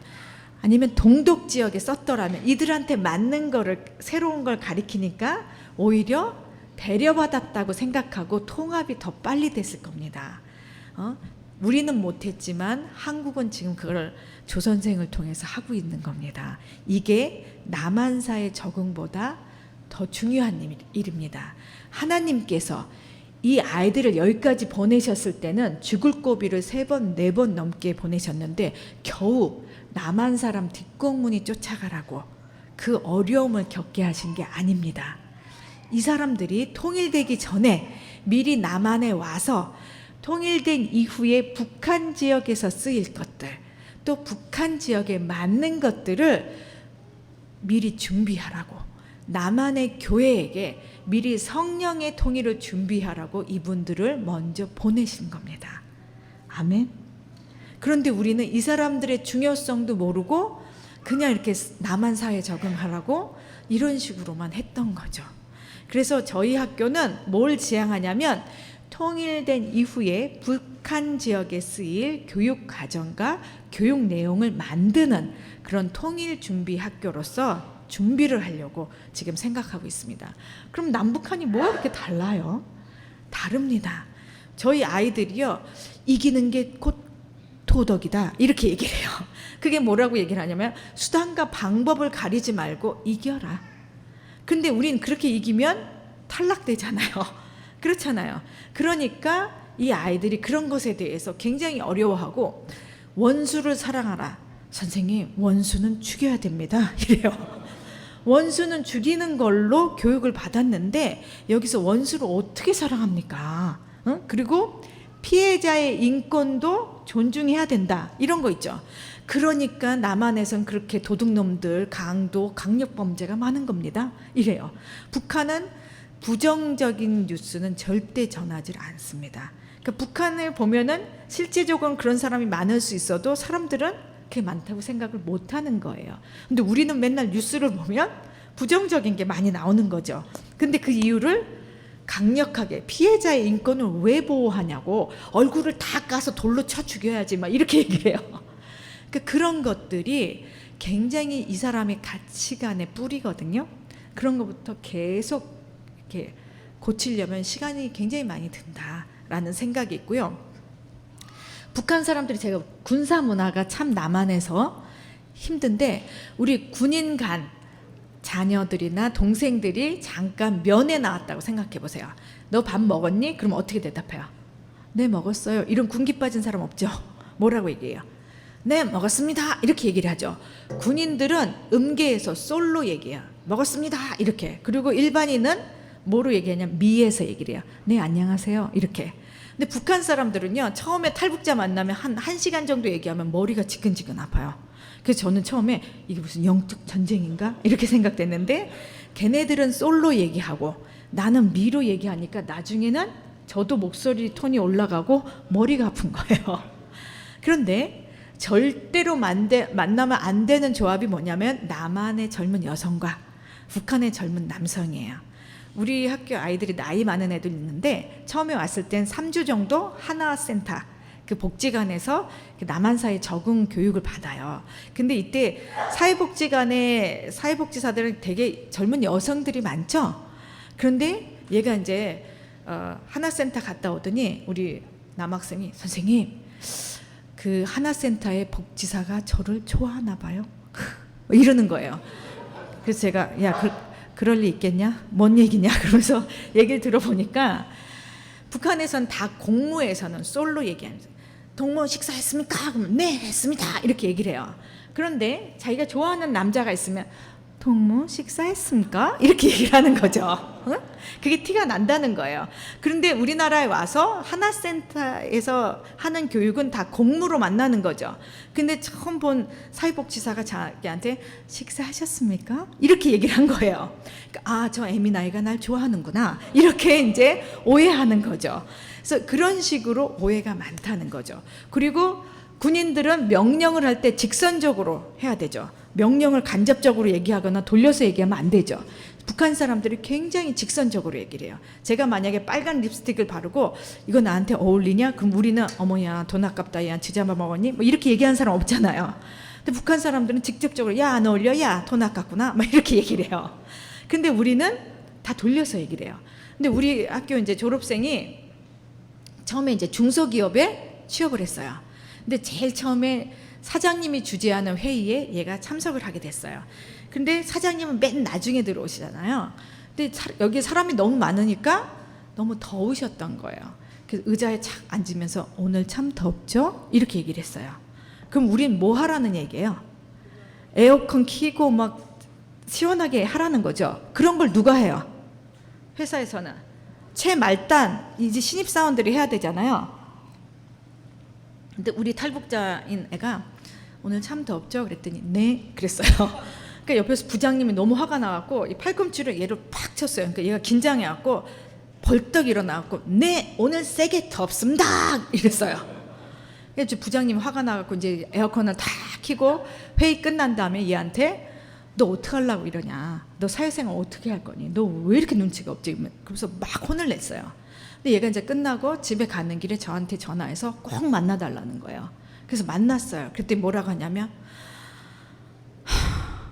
아니면 동독 지역에 썼더라면 이들한테 맞는 거를, 새로운 걸 가리키니까 오히려 배려받았다고 생각하고 통합이 더 빨리 됐을 겁니다. 우리는 못했지만 한국은 지금 그걸 조 선생을 통해서 하고 있는 겁니다. 이게 남한사의 적응보다 더 중요한 일입니다. 하나님께서 이 아이들을 여기까지 보내셨을 때는 죽을 고비를 3번, 4번 넘게 보내셨는데 겨우 남한 사람 뒷공문이 쫓아가라고 그 어려움을 겪게 하신 게 아닙니다. 이 사람들이 통일되기 전에 미리 남한에 와서 통일된 이후에 북한 지역에서 쓰일 것들, 또 북한 지역에 맞는 것들을 미리 준비하라고, 남한의 교회에게 미리 성령의 통일을 준비하라고 이분들을 먼저 보내신 겁니다. 아멘. 그런데 우리는 이 사람들의 중요성도 모르고 그냥 이렇게 남한 사회에 적응하라고 이런 식으로만 했던 거죠. 그래서 저희 학교는 뭘 지향하냐면 통일된 이후에 북한 지역에 쓰일 교육 과정과 교육 내용을 만드는 그런 통일 준비 학교로서 준비를 하려고 지금 생각하고 있습니다. 그럼 남북한이 뭐가 그렇게 달라요? 다릅니다. 저희 아이들이요, 이기는 게 곧 도덕이다 이렇게 얘기를 해요. 그게 뭐라고 얘기를 하냐면 수단과 방법을 가리지 말고 이겨라. 근데 우린 그렇게 이기면 탈락되잖아요. 그렇잖아요. 그러니까 이 아이들이 그런 것에 대해서 굉장히 어려워하고, 원수를 사랑하라. 선생님, 원수는 죽여야 됩니다 이래요. 원수는 죽이는 걸로 교육을 받았는데 여기서 원수를 어떻게 사랑합니까? 그리고 피해자의 인권도 존중해야 된다 이런 거 있죠. 그러니까 남한에선 그렇게 도둑놈들, 강도, 강력범죄가 많은 겁니다 이래요. 북한은 부정적인 뉴스는 절대 전하지 않습니다. 그러니까 북한을 보면은 실제적으로는 그런 사람이 많을 수 있어도 사람들은 그게 많다고 생각을 못하는 거예요. 근데 우리는 맨날 뉴스를 보면 부정적인 게 많이 나오는 거죠. 근데 그 이유를 강력하게 피해자의 인권을 왜 보호하냐고, 얼굴을 다 까서 돌로 쳐 죽여야지 막 이렇게 얘기를 해요. 그러니까 그런 것들이 굉장히 이 사람의 가치관의 뿌리거든요. 그런 것부터 계속 이렇게 고치려면 시간이 굉장히 많이 든다라는 생각이 있고요. 북한 사람들이, 제가 군사 문화가 참 남한에서 힘든데, 우리 군인 간 자녀들이나 동생들이 잠깐 면회 나왔다고 생각해 보세요. 너 밥 먹었니? 그럼 어떻게 대답해요? 네, 먹었어요. 이런 군기 빠진 사람 없죠? 뭐라고 얘기해요? 네, 먹었습니다 이렇게 얘기를 하죠. 군인들은 음계에서 솔로 얘기해요. 먹었습니다 이렇게. 그리고 일반인은 뭐로 얘기하냐면 미에서 얘기를 해요. 네, 안녕하세요 이렇게. 근데 북한 사람들은요, 처음에 탈북자 만나면 한 1시간 정도 얘기하면 머리가 지근지근 아파요. 그래서 저는 처음에 이게 무슨 영적 전쟁인가 이렇게 생각됐는데, 걔네들은 솔로 얘기하고 나는 미로 얘기하니까 나중에는 저도 목소리 톤이 올라가고 머리가 아픈 거예요. 그런데 절대로 만나면 안 되는 조합이 뭐냐면 남한의 젊은 여성과 북한의 젊은 남성이에요. 우리 학교 아이들이 나이 많은 애들 있는데 처음에 왔을 땐 3주 정도 하나센터 그 복지관에서 남한사회 적응 교육을 받아요. 근데 이때 사회복지관에 사회복지사들은 되게 젊은 여성들이 많죠. 그런데 얘가 이제 하나센터 갔다 오더니 우리 남학생이 선생님 그 하나센터의 복지사가 저를 좋아하나 봐요. 이러는 거예요. 그래서 제가 야 그럴 리 있겠냐? 뭔 얘기냐? 그러면서 얘기를 들어보니까 북한에서는 다 공무에서는 솔로 얘기하는 거예요. 동무 식사했습니까? 그러면 네 했습니다 이렇게 얘기를 해요. 그런데 자기가 좋아하는 남자가 있으면 동무 식사했습니까? 이렇게 얘기를 하는 거죠. 응? 그게 티가 난다는 거예요. 그런데 우리나라에 와서 하나센터에서 하는 교육은 다 공무로 만나는 거죠. 근데 처음 본 사회복지사가 자기한테 식사하셨습니까? 이렇게 얘기를 한 거예요. 그러니까 아, 저 애미나이가 날 좋아하는구나 이렇게 이제 오해하는 거죠. 그래서 그런 식으로 오해가 많다는 거죠. 그리고 군인들은 명령을 할 때 직선적으로 해야 되죠. 명령을 간접적으로 얘기하거나 돌려서 얘기하면 안 되죠. 북한 사람들이 굉장히 직선적으로 얘기를 해요. 제가 만약에 빨간 립스틱을 바르고 이거 나한테 어울리냐? 그럼 우리는 어머야 돈 아깝다, 야 지자마 먹었니? 뭐 이렇게 얘기하는 사람 없잖아요. 근데 북한 사람들은 직접적으로 야 안 어울려? 야 돈 아깝구나? 막 이렇게 얘기를 해요. 근데 우리는 다 돌려서 얘기를 해요. 근데 우리 학교 이제 졸업생이 처음에 이제 중소기업에 취업을 했어요. 근데 제일 처음에 사장님이 주재하는 회의에 얘가 참석을 하게 됐어요. 근데 사장님은 맨 나중에 들어오시잖아요. 근데 여기 사람이 너무 많으니까 너무 더우셨던 거예요. 그래서 의자에 착 앉으면서 오늘 참 덥죠? 이렇게 얘기를 했어요. 그럼 우린 뭐 하라는 얘기예요? 에어컨 켜고 막 시원하게 하라는 거죠. 그런 걸 누가 해요? 회사에서는. 최말단 이제 신입사원들이 해야 되잖아요. 근데 우리 탈북자인 애가 오늘 참 덥죠? 그랬더니 네 그랬어요. 그러니까 옆에서 부장님이 너무 화가 나갖고 이 팔꿈치를 얘를 팍 쳤어요. 그러니까 얘가 긴장해갖고 벌떡 일어나갖고 네 오늘 세게 덥습니다 이랬어요. 그래서 부장님 화가 나갖고 이제 에어컨을 다 켜고 회의 끝난 다음에 얘한테 너 어떻게 하려고 이러냐? 너 사회생활 어떻게 할 거니? 너 왜 이렇게 눈치가 없지? 그러면서 막 혼을 냈어요. 근데 얘가 이제 끝나고 집에 가는 길에 저한테 전화해서 꼭 만나달라는 거예요. 그래서 만났어요. 그랬더니 뭐라고 하냐면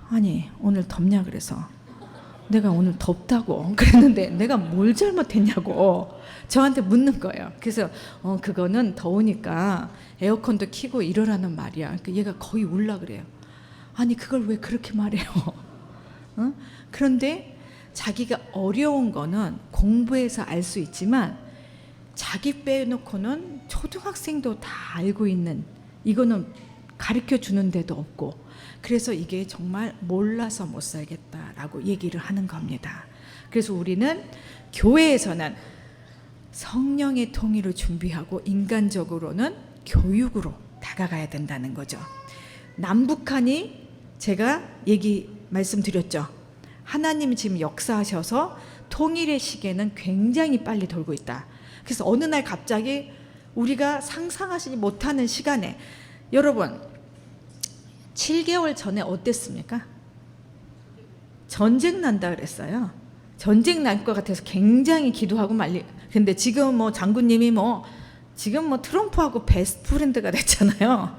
아니 오늘 덥냐 그래서 내가 오늘 덥다고 그랬는데 내가 뭘 잘못했냐고 저한테 묻는 거예요. 그래서 그거는 더우니까 에어컨도 켜고 이러라는 말이야. 그러니까 얘가 거의 울라 그래요. 아니 그걸 왜 그렇게 말해요? 어? 그런데 자기가 어려운 거는 공부해서 알 수 있지만 자기 빼놓고는 초등학생도 다 알고 있는 이거는 가르쳐 주는 데도 없고 그래서 이게 정말 몰라서 못 살겠다라고 얘기를 하는 겁니다. 그래서 우리는 교회에서는 성령의 통일을 준비하고 인간적으로는 교육으로 다가가야 된다는 거죠. 남북한이 제가 말씀드렸죠. 하나님이 지금 역사하셔서 통일의 시계는 굉장히 빨리 돌고 있다. 그래서 어느 날 갑자기 우리가 상상하지 못하는 시간에 여러분 7개월 전에 어땠습니까? 전쟁 난다 그랬어요. 전쟁 날 것 같아서 굉장히 기도하고 근데 지금 뭐 장군님이 지금 트럼프하고 베스트 프렌드가 됐잖아요.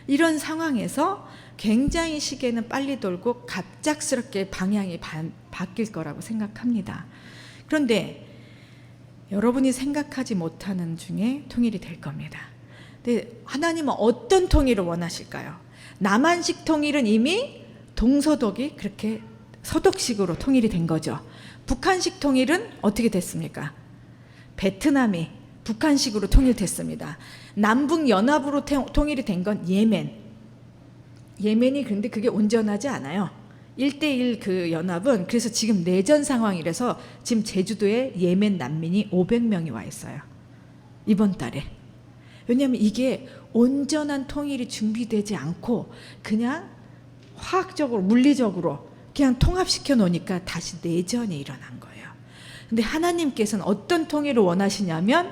이런 상황에서 굉장히 시계는 빨리 돌고 갑작스럽게 방향이 바뀔 거라고 생각합니다. 그런데 여러분이 생각하지 못하는 중에 통일이 될 겁니다. 근데 하나님은 어떤 통일을 원하실까요? 남한식 통일은 이미 동서독이 그렇게 서독식으로 통일이 된 거죠. 북한식 통일은 어떻게 됐습니까? 베트남이 북한식으로 통일됐습니다. 남북연합으로 통일이 된 건 예멘이 그런데 그게 온전하지 않아요. 1대1 그 연합은 그래서 지금 내전 상황이라서 지금 제주도에 예멘 난민이 500명이 와 있어요. 이번 달에. 왜냐하면 이게 온전한 통일이 준비되지 않고 그냥 화학적으로 물리적으로 그냥 통합시켜 놓으니까 다시 내전이 일어난 거예요. 근데 하나님께서는 어떤 통일을 원하시냐면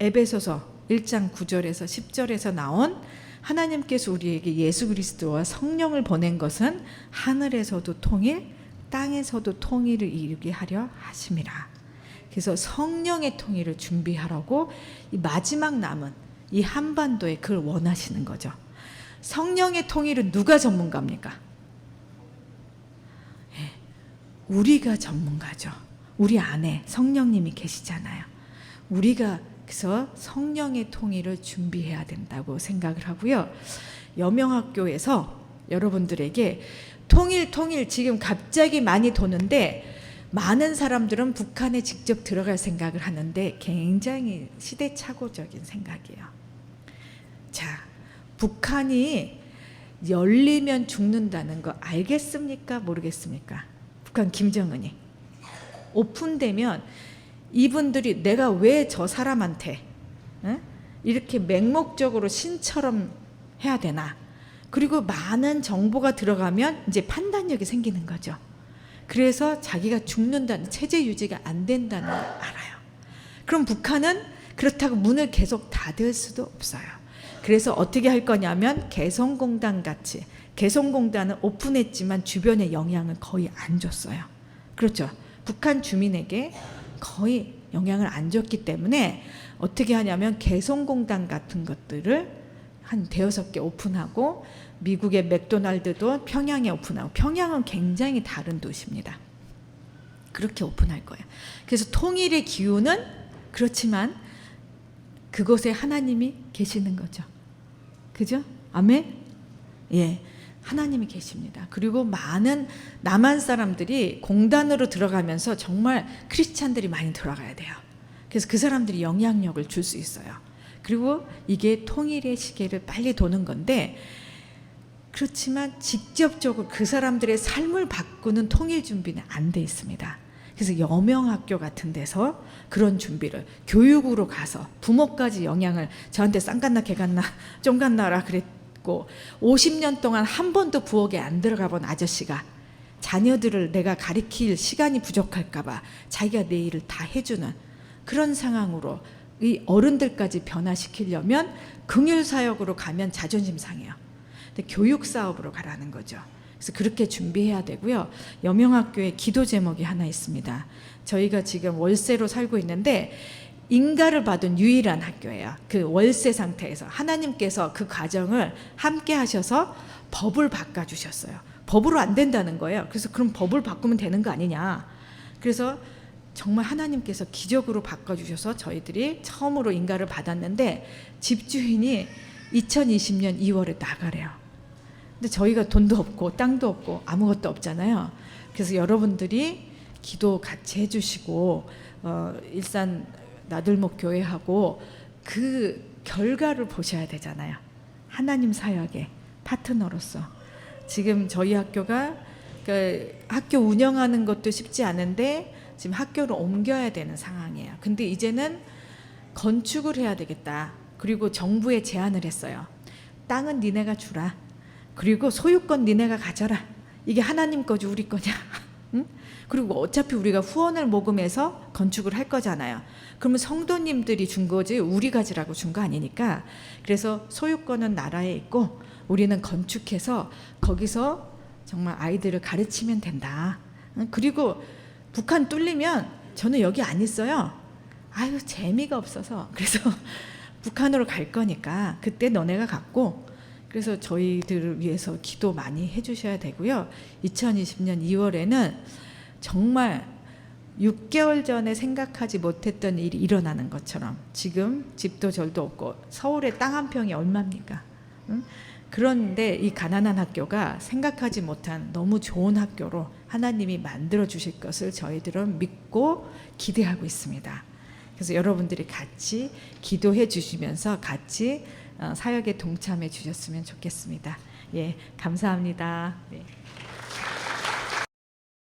에베소서 1장 9절에서 10절에서 나온 하나님께서 우리에게 예수 그리스도와 성령을 보낸 것은 하늘에서도 통일, 땅에서도 통일을 이루게 하려 하심이라. 그래서 성령의 통일을 준비하라고 이 마지막 남은 이 한반도에 그걸 원하시는 거죠. 성령의 통일은 누가 전문가입니까? 네, 우리가 전문가죠. 우리 안에 성령님이 계시잖아요. 우리가 그래서 성령의 통일을 준비해야 된다고 생각을 하고요. 여명학교에서 여러분들에게 통일 지금 갑자기 많이 도는데 많은 사람들은 북한에 직접 들어갈 생각을 하는데 굉장히 시대착오적인 생각이에요. 자, 북한이 열리면 죽는다는 거 알겠습니까? 모르겠습니까? 북한 김정은이 오픈되면 이분들이 내가 왜 저 사람한테 이렇게 맹목적으로 신처럼 해야 되나? 그리고 많은 정보가 들어가면 이제 판단력이 생기는 거죠. 그래서 자기가 죽는다는, 체제 유지가 안 된다는 걸 알아요. 그럼 북한은 그렇다고 문을 계속 닫을 수도 없어요. 그래서 어떻게 할 거냐면 개성공단 같이, 개성공단은 오픈했지만 주변에 영향을 거의 안 줬어요. 그렇죠. 북한 주민에게 거의 영향을 안 줬기 때문에 어떻게 하냐면 개성공단 같은 것들을 한 대여섯 개 오픈하고, 미국의 맥도날드도 평양에 오픈하고, 평양은 굉장히 다른 도시입니다. 그렇게 오픈할 거예요. 그래서 통일의 기운은 그렇지만 그곳에 하나님이 계시는 거죠. 그죠? 아멘? 예. 하나님이 계십니다. 그리고 많은 남한 사람들이 공단으로 들어가면서 정말 크리스찬들이 많이 들어가야 돼요. 그래서 그 사람들이 영향력을 줄 수 있어요. 그리고 이게 통일의 시계를 빨리 도는 건데, 그렇지만 직접적으로 그 사람들의 삶을 바꾸는 통일 준비는 안 돼 있습니다. 그래서 여명학교 같은 데서 그런 준비를, 교육으로 가서 부모까지 영향을, 저한테 쌍갔나 개갔나 쫑갔나라 그랬고, 50년 동안 한 번도 부엌에 안 들어가 본 아저씨가 자녀들을 내가 가리킬 시간이 부족할까 봐 자기가 내 일을 다 해주는 그런 상황으로 이 어른들까지 변화시키려면 긍휼사역으로 가면 자존심 상해요. 근데 교육 사업으로 가라는 거죠. 그래서 그렇게 준비해야 되고요. 여명학교에 기도 제목이 하나 있습니다. 저희가 지금 월세로 살고 있는데 인가를 받은 유일한 학교예요. 그 월세 상태에서 하나님께서 그 과정을 함께 하셔서 법을 바꿔주셨어요. 법으로 안 된다는 거예요. 그래서 그럼 법을 바꾸면 되는 거 아니냐. 그래서 정말 하나님께서 기적으로 바꿔주셔서 저희들이 처음으로 인가를 받았는데, 집주인이 2020년 2월에 나가래요. 근데 저희가 돈도 없고 땅도 없고 아무것도 없잖아요. 그래서 여러분들이 기도 같이 해주시고 일산 나들목 교회하고 그 결과를 보셔야 되잖아요. 하나님 사역의 파트너로서. 지금 저희 학교가 학교 운영하는 것도 쉽지 않은데 지금 학교를 옮겨야 되는 상황이에요. 근데 이제는 건축을 해야 되겠다. 그리고 정부에 제안을 했어요. 땅은 니네가 주라. 그리고 소유권 니네가 가져라. 이게 하나님 거지 우리 거냐. 응? 그리고 어차피 우리가 후원을 모금해서 건축을 할 거잖아요. 그러면 성도님들이 준 거지 우리 가지라고 준 거 아니니까. 그래서 소유권은 나라에 있고 우리는 건축해서 거기서 정말 아이들을 가르치면 된다. 그리고 북한 뚫리면 저는 여기 안 있어요. 아유 재미가 없어서. 그래서 북한으로 갈 거니까 그때 너네가 갖고, 그래서 저희들을 위해서 기도 많이 해주셔야 되고요. 2020년 2월에는 정말 6개월 전에 생각하지 못했던 일이 일어나는 것처럼, 지금 집도 절도 없고 서울에 땅 한 평이 얼마입니까? 응? 그런데 이 가난한 학교가 생각하지 못한 너무 좋은 학교로 하나님이 만들어 주실 것을 저희들은 믿고 기대하고 있습니다. 그래서 여러분들이 같이 기도해 주시면서 같이 사역에 동참해 주셨으면 좋겠습니다. 예, 감사합니다. 네.